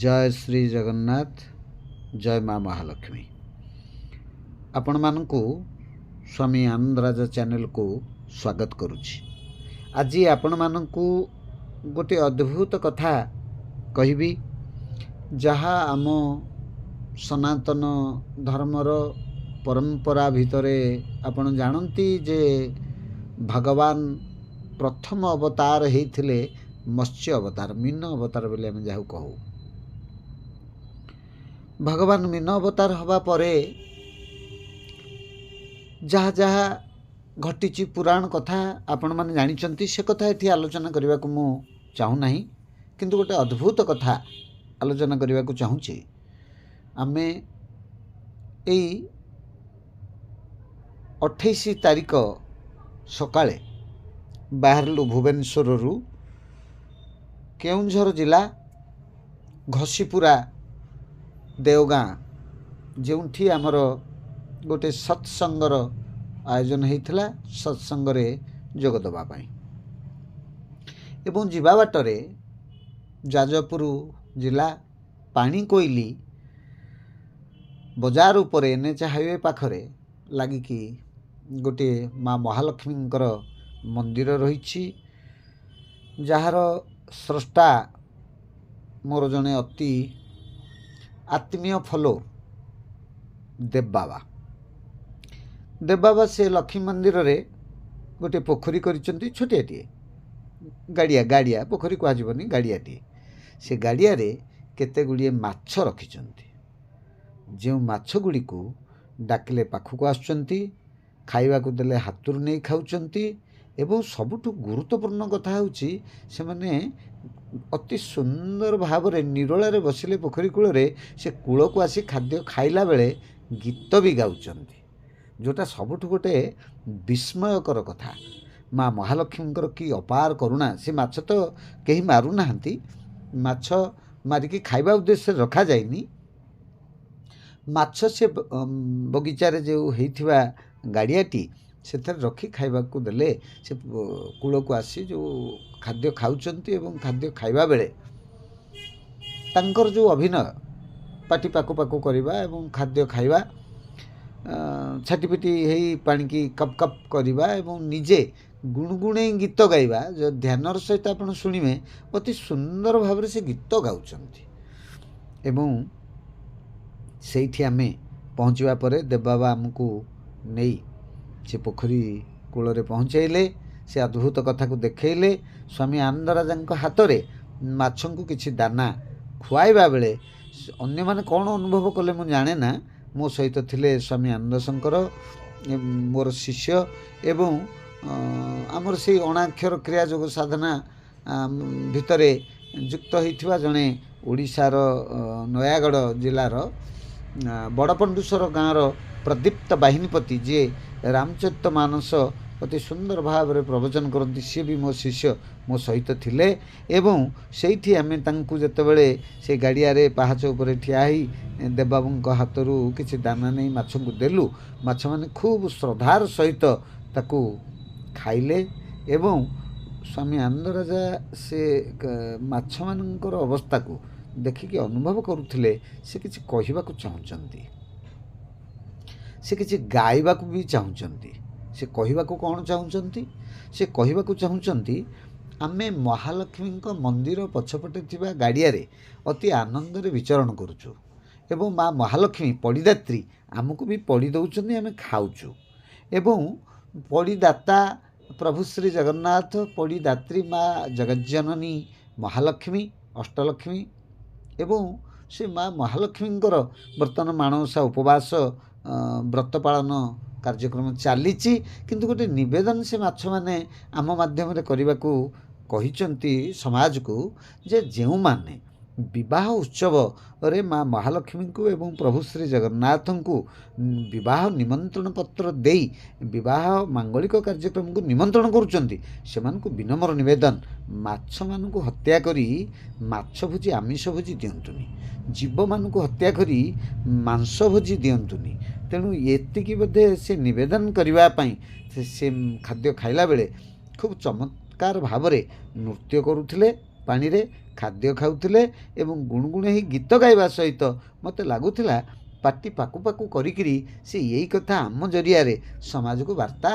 जय श्री जगन्नाथ। जय माँ महालक्ष्मी। आपण मानकु स्वामी आनंदराजा चैनल को स्वागत करुछि। आज आपण मानकु गोटे अद्भुत कथा कहबी, जहा आम सनातन धर्मर परंपरा भितरे आपण जानती जे भगवान प्रथम अवतार होइथिले मत्स्य अवतार, मीन अवतार बोले आम जहाँ कहू। भगवान मीन अवतार हवा परे जहाँ जहाँ घटी पुराण कथा आपण माने जानिचंती, से कथा एठी आलोचना करने को मु चाहू नाही, किंतु गोटे अद्भुत कथा आलोचना करने को चाहूँगी। आमे एई 28 तारिख सकाळे बाहरलु भुवनेश्वर रु केउंझर जिला घसीपुरा देवगाँ, जोठी आमर गोटे सत्संगर आयोजन होता, सत्संगरे जोग देवाई एवं जीवा बाटरे जाजपुर जिला पाणीकोइली बजार उपर एनएच हाईवे पाखरे लागिकी गोटे माँ महालक्ष्मींकर मंदिर रही, जार स्रष्टा मोर जने अति आत्मीय फलो देव बाबा से लक्ष्मी मंदिर रे गोटे पोखरी करिसेंती, छोटियाटीए गाड़िया पोखरी कहजबनी, गाड़ियाटीए। से गाड़िया रे केते गुड़िए माछ रखिछंती, जो माछ गुड़ी को डाकिले पाखक आसुचंती, खाइबा को देले हाथुर नहीं खाउचंती। एवं सबुठु गुरुत्वपूर्ण कथा होची से माने अति सुंदर भाव रे निरोलारे बसिले पोखरी कूल रे से कूल को आसी खाद्य खाइला बेले गीत भी गाउचंती, जोटा सबुठु गोटे विस्मयकर कथा। माँ महालक्ष्मींकर की अपार करुणा। से माछ तो कहीं मारू नाहंती, माछ मारिकी खाइबा उद्देश्य रखा जाइनी। माछ से बगीचारे जो हेइथिबा गाड़ियाटी से रखी खाइबा को देले से कूल को आसी जो खाद्य खाउचंती एवं खाद्य खाइबा बेले तांकर जो अभिनय पाटी पाकु पाकु करिबा एवं खाद्य खाइबा, छाटीपिटी हेई पानी की कप कप करिबा एवं निजे गुणगुणे गीत गाइबा, जो ध्यानर सहित आपण शुणिबे अति सुंदर भाव से गीत गाउचंती। एवं सेठी आमे पहुँचवा परे देव बाबा आमको नहीं से पोखरी कूल रे पहुँचैले, से अद्भुत कथा को देखैले। स्वामी आनंदराजा हाथ में माछ को किसी दाना खुआइबा बेले अन्य माने कौन अनुभव कले मु जाने ना। मो सहित थिले स्वामी आनंद शंकर मोर शिष्य एवं आमर से अणाक्षर क्रिया जोग साधना भितरे युक्त होइथिबा जणे ओडिशार नयागढ़ जिलार बड़पंडुसर गाँवर प्रदीप्त बाहिनीपति जे रामचरित मानस अति सुंदर भाव में प्रवचन करती, सी भी मो शिष्य मो सहित थिले। एवं सेठी आमे तांकु जेतेबेले से गाड़िया रे पहाच उपरे ठिया ही देवबाबू हाथरू किसी दाना नहीं माछ को देलु। माछ माने खूब श्रद्धार सहित ताकू खाइले एवं स्वामी आनंदराजा से माछ मानकर अवस्था को देखिकी अनुभव करुथिले। से किछि कहिबाकू चाहुचंती, से किछि गाइबाकू भी चाहुचंती। से कहिबाकू कौन चाहुचंती? से कहिबाकू चाहुचंती आमे महालक्ष्मी मंदिर पछपटे थिबा गाड़िया रे अति आनंद रे विचरण करुचु एवं माँ महालक्ष्मी पड़ीदात्री आमको भी पड़ी दउचंती, आमे खाउचु। एवं पड़ीदाता प्रभु श्री जगन्नाथ, पड़ीदात्री माँ जगज्जननी महालक्ष्मी अष्टलक्ष्मी एवं से माँ महालक्ष्मींकर बर्तमान माणसा उपवास व्रत पालन कार्यक्रम चली, किंतु गोटे निवेदन से माछ माने आम माध्यम करने को कहिचंती समाज को, जे जो माने विवाह उत्सव रे माँ महालक्ष्मी को एवं प्रभु श्री जगन्नाथ को विवाह निमंत्रण पत्र देई विवाह मांगलिक कार्यक्रम को निमंत्रण करुचंती, सेमानकु विनम्र निवेदन माछ मानकु हत्या करी माछ भोजी आमिष भोजी दियंतुनी, जीव मानकु हत्या करी मांस भोजी दियंतुनी। तेणु एतिकी बोधे से निवेदन करबा पई से खाद्य खाइला बेले खूब चमत्कार भाव नृत्य करुथिले ପାଣିରେ ଖାଦ୍ୟ ଖାଉଥିଲେ ଏବଂ ଗୁଣୁଗୁଣେଇ ଗୀତ ଗାଇବା ସହିତ ମୋତେ ଲାଗୁଥିଲା ପାଟି ପାକୁ ପାକୁ କରିକିରି ସେ ଏଇ କଥା ଆମ ଜରିଆରେ ସମାଜକୁ ବାର୍ତ୍ତା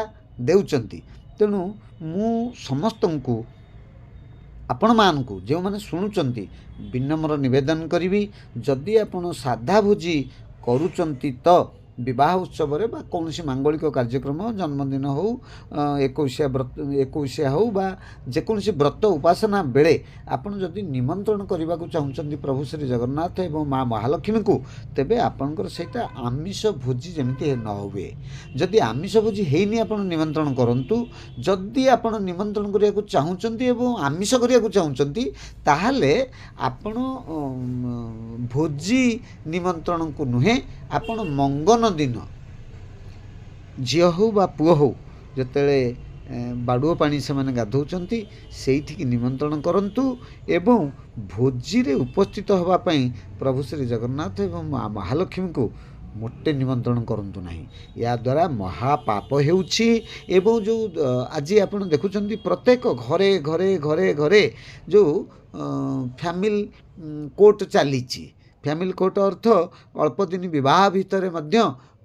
ଦେଉଛନ୍ତି। ତେଣୁ ମୁଁ ସମସ୍ତଙ୍କୁ ଆପଣମାନଙ୍କୁ ଯେଉଁମାନେ ଶୁଣୁଛନ୍ତି ବିନମ୍ର ନିବେଦନ କରିବି, ଯଦି ଆପଣ ସାଧା ଭୋଜି କରୁଛନ୍ତି ତ ବିବାହ ଉତ୍ସବରେ ବା କୌଣସି ମାଙ୍ଗଳିକ କାର୍ଯ୍ୟକ୍ରମ, ଜନ୍ମଦିନ ହେଉ, ଏକୋଇଶିଆ ହେଉ ବା ଯେକୌଣସି ବ୍ରତ ଉପାସନା ବେଳେ ଆପଣ ଯଦି ନିମନ୍ତ୍ରଣ କରିବାକୁ ଚାହୁଁଛନ୍ତି ପ୍ରଭୁ ଶ୍ରୀ ଜଗନ୍ନାଥ ଏବଂ ମା ମହାଲକ୍ଷ୍ମୀଙ୍କୁ, ତେବେ ଆପଣଙ୍କର ସେଇଟା ଆମିଷ ଭୋଜି ଯେମିତି ନ ହୁଏ। ଯଦି ଆମିଷ ଭୋଜି ହେଇନି ଆପଣ ନିମନ୍ତ୍ରଣ କରନ୍ତୁ। ଯଦି ଆପଣ ନିମନ୍ତ୍ରଣ କରିବାକୁ ଚାହୁଁଛନ୍ତି ଏବଂ ଆମିଷ କରିବାକୁ ଚାହୁଁଛନ୍ତି ତାହେଲେ ଆପଣ ଭୋଜି ନିମନ୍ତ୍ରଣକୁ ନୁହେଁ, ଆପଣ ମଙ୍ଗନ ଦିନ ଝିଅ ହେଉ ବା ପୁଅ ହେଉ ଯେତେବେଳେ ବାଡ଼ୁଅ ପାଣି ସେମାନେ ଗାଧଉଛନ୍ତି ସେଇଠିକି ନିମନ୍ତ୍ରଣ କରନ୍ତୁ ଏବଂ ଭୋଜିରେ ଉପସ୍ଥିତ ହେବା ପାଇଁ ପ୍ରଭୁ ଶ୍ରୀ ଜଗନ୍ନାଥ ଏବଂ ମା ମହାଲକ୍ଷ୍ମୀଙ୍କୁ ମୋଟେ ନିମନ୍ତ୍ରଣ କରନ୍ତୁ ନାହିଁ। ଏହାଦ୍ୱାରା ମହାପାପ ହେଉଛି। ଏବଂ ଯେଉଁ ଆଜି ଆପଣ ଦେଖୁଛନ୍ତି ପ୍ରତ୍ୟେକ ଘରେ ଘରେ ଘରେ ଘରେ ଯେଉଁ ଫ୍ୟାମିଲି କୋର୍ଟ ଚାଲିଛି। ଫ୍ୟାମିଲି କୋର୍ଟ ଅର୍ଥ ଅଳ୍ପ ଦିନ ବିବାହ ଭିତରେ ମଧ୍ୟ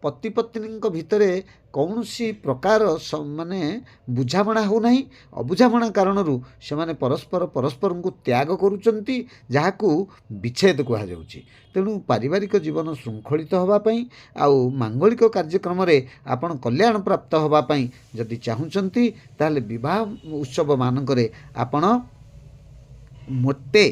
ପତି ପତ୍ନୀଙ୍କ ଭିତରେ କୌଣସି ପ୍ରକାର ମାନେ ବୁଝାମଣା ହେଉନାହିଁ। ଅବୁଝାମଣା କାରଣରୁ ସେମାନେ ପରସ୍ପରଙ୍କୁ ତ୍ୟାଗ କରୁଛନ୍ତି, ଯାହାକୁ ବିଚ୍ଛେଦ କୁହାଯାଉଛି। ତେଣୁ ପାରିବାରିକ ଜୀବନ ଶୃଙ୍ଖଳିତ ହେବା ପାଇଁ ଆଉ ମାଙ୍ଗଳିକ କାର୍ଯ୍ୟକ୍ରମରେ ଆପଣ କଲ୍ୟାଣ ପ୍ରାପ୍ତ ହେବା ପାଇଁ ଯଦି ଚାହୁଁଛନ୍ତି ତାହେଲେ ବିବାହ ଉତ୍ସବ ମାନଙ୍କରେ ଆପଣ ମୋଟେ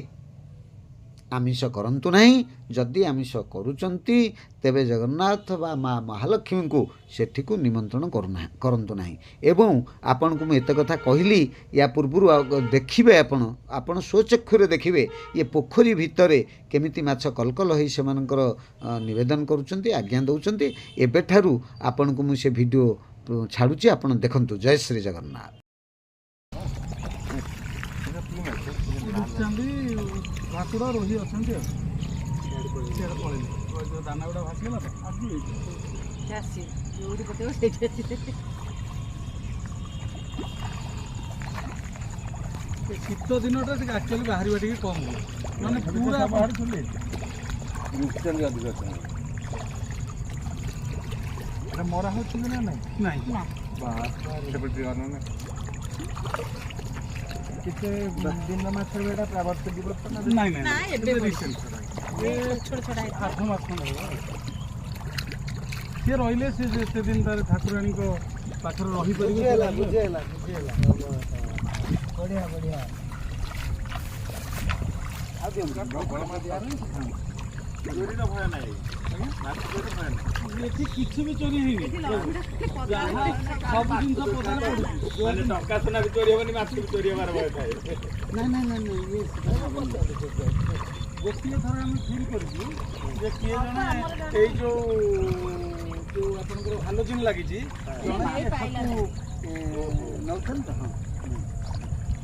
ଆମିଷ କରନ୍ତୁ ନାହିଁ। ଯଦି ଆମିଷ କରୁଛନ୍ତି ତେବେ ଜଗନ୍ନାଥ ବା ମା ମହାଲକ୍ଷ୍ମୀଙ୍କୁ ସେଠିକୁ ନିମନ୍ତ୍ରଣ କରନ୍ତୁ ନାହିଁ। ଏବଂ ଆପଣଙ୍କୁ ମୁଁ ଏତେ କଥା କହିଲି, ୟା ପୂର୍ବରୁ ଦେଖିବେ ଆପଣ ସ୍ୱଚକ୍ଷୁରେ ଦେଖିବେ ଏ ପୋଖରୀ ଭିତରେ କେମିତି ମାଛ କଲକଲ ହୋଇ ସେମାନଙ୍କର ନିବେଦନ କରୁଛନ୍ତି, ଆଜ୍ଞା ଦେଉଛନ୍ତି। ଏବେଠାରୁ ଆପଣଙ୍କୁ ମୁଁ ସେ ଭିଡ଼ିଓ ଛାଡ଼ୁଛି, ଆପଣ ଦେଖନ୍ତୁ। ଜୟ ଶ୍ରୀ ଜଗନ୍ନାଥ। ଭାକୁର ରୋହି ଅଛନ୍ତି ଆଉ ଦାନା ଗୁଡ଼ା ଭାସିଗଲା ତ ଶୀତ ଦିନଟା ଟିକେ ଆକ୍ଚୁଆଲି ବାହାରିବା ଟିକେ କମ୍ ହୁଏ, ମାନେ ପୁରା ବାହାରୁଥିଲେ ମରା ହେଉଛନ୍ତି ନା ନାଇଁ କେତେ ଦିନ ମାଛ ଏଇଟା ପ୍ରାବର୍ତ୍ୟ ଦିବସ ନାଇଁ ଏବେ ରିସେଣ୍ଟ 8 ମାସ ସିଏ ରହିଲେ ସେ ଯେତେ ଦିନ ତାର ଠାକୁରାଣୀଙ୍କ ପାଖରେ ରହିପାରିବେ। ବଢ଼ିଆ ବଢ଼ିଆ ଚୋରିର ଭୟ ନାହିଁ, ଏଠି କିଛି ବି ଚୋରି ହେଇନି। ସବୁ ଜିନିଷ ପଦାରେ ପଡୁଛି, ଟଙ୍କା ସୁନା ବି ଚୋରି ହବନି, ମାଛ ବି ଚୋରି ହବାର ଭୟ ଥାଏ। ନାଇଁ ଗୋଟିଏ ଥର ଆମେ ଫିଲ୍ କରିଛୁ ଯେ କିଏ ଜଣେ ଏଇ ଯୋଉ ଆପଣଙ୍କର ହାଲୋଜିନ ଲାଗିଛି ଜଣେ ନେଉଛନ୍ତି ତ।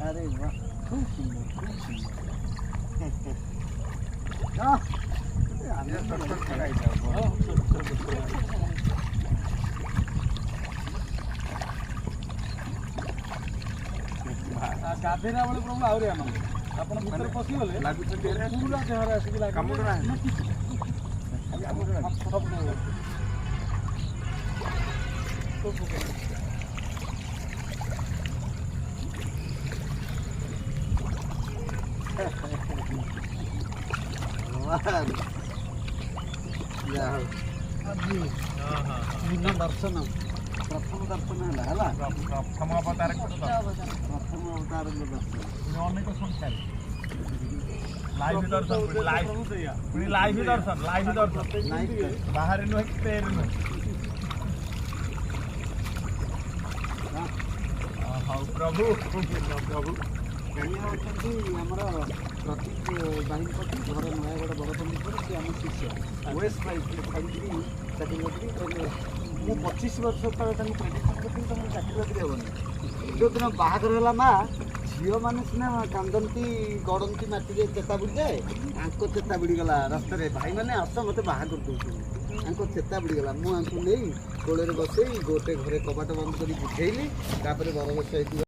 ଆରେ ବାଃ, ଖୁବ ସୁନ୍ଦର ଖୁବ ଗାଧେଇଲା ବେଳେ ପ୍ରଭୁ ଆହୁରି ଆନନ୍ଦ। ଆପଣ ଭିତରେ ପଶିଗଲେ ପୁରା ଦେହରେ ଆସିକି ଦର୍ଶନ ପ୍ରଥମ ଦର୍ଶନ ହେଲା ପ୍ରଥମ ଅବତାର ଅନେକ ସଂଖ୍ୟାରେ ଲାଇଭ ଦର୍ଶନ ବାହାରେ ନୁହେଁ କି ପେରେ ନୁହେଁ। ହଉ ପ୍ରଭୁ ଅଛନ୍ତି ଆମର ପ୍ରତୀକ ବାହିନୀପତି, ଘର ନୟାଗଡ଼ ବଡ଼ପଣ୍ଡିପୁର, ସେ ଆମ ଶିଷ୍ୟ ଓଏସ୍ ଛାଡ଼ିକିରି ଚାକିରି ବାକିରି କହିଲେ। ମୁଁ 25 ବର୍ଷ ତଳେ ତାଙ୍କୁ ପ୍ରେଡ଼ିକ୍ସନ୍ କରିଥିଲି ତମର ଚାକିରି ବାକିରି ହେବନି। ଯେଉଁଦିନ ବାହାଘର ହେଲା ମା, ଝିଅମାନେ ସିନା କାନ୍ଦନ୍ତି ଗଡ଼ନ୍ତି ମାଟିରେ, ଚେତା ବୁଡ଼ିଯାଏ, ଆଙ୍କ ଚେତା ବୁଡ଼ିଗଲା ରାସ୍ତାରେ। ଭାଇମାନେ ଆସ ମୋତେ ବାହା କରିଦେଉଛନ୍ତି, ଆଙ୍କ ଚେତା ବୁଡ଼ିଗଲା। ମୁଁ ଆଙ୍କୁ ନେଇ କୋଳରେ ବସେଇ ଗୋଟେ ଘରେ କବାଟ ବନ୍ଦ କରି ବୁଝେଇଲି, ତାପରେ ବରବେଶ ହେଇକି